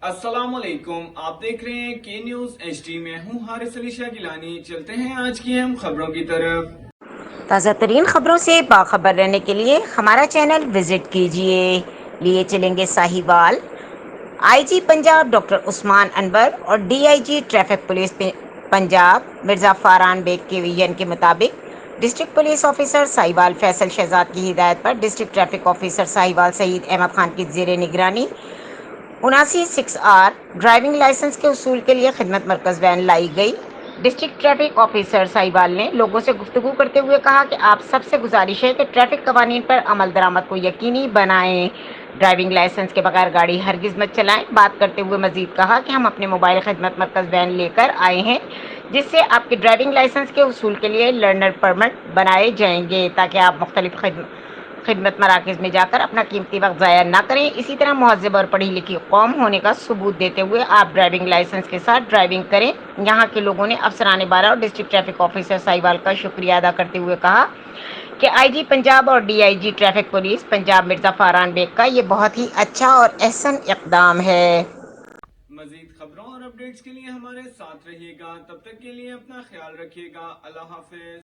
अस्सलाम वालेकुम, आप देख रहे हैं के न्यूज HD। में हूं हारिस अली शाह गिलानी। चलते हैं आज की अहम खबरों की तरफ। ताज़ा तरीन खबरों से बाखबर रहने के लिए हमारा चैनल विजिट कीजिए। लिए चलेंगे साहिवाल। IG पंजाब डॉक्टर उस्मान अनवर और DIG traffic police Punjab Mirza Faran Baig के विजन के मुताबिक district police officer Sahiwal Faisal Shahzad की हिदायत पर district traffic officer Sahiwal Saeed Ahmed Khan की ज़ेरे निगरानी 79-6R ड्राइविंग लाइसेंस के उसूल के लिए खिदमत मरकज़ वैन लाई गई। डिस्ट्रिक्ट ट्रैफिक ऑफिसर साहिवाल ने लोगों से गुफ्तगू करते हुए कहा कि आप सबसे गुजारिश है कि ट्रैफिक कवानीन पर अमल दरामद को यकीनी बनाएं। ड्राइविंग लाइसेंस के बगैर गाड़ी हरगिज़ मत चलाएं। बात करते हुए मजीद कहा कि हम अपने मोबाइल खिदमत मरकज़ वैन लेकर आए हैं, जिससे आपके ड्राइविंग लाइसेंस के उसूल के लिए लर्नर परमिट बनाए जाएंगे, ताकि आप मुख्तलिफ खिदमत मराकज़ में जाकर अपना कीमती वक्त ज़ाया ना करें। इसी तरह महज़ब और पढ़ी लिखी कौम होने का सबूत देते हुए आप ड्राइविंग लाइसेंस के साथ ड्राइविंग करें। यहाँ के लोगों ने अफसरान बारा और डिस्ट्रिक्ट ट्रैफिक ऑफिसर साहिवाल का शुक्रिया अदा करते हुए कहा कि IG पंजाब और DIG traffic police Punjab Mirza Faran Baig का ये बहुत ही अच्छा और अहसन इक़दाम है। मजीद खबरों और अपडेट्स के लिए हमारे साथ रहिएगा। तब तक के लिए अपना ख्याल रखिएगा। अल्लाह हाफिज।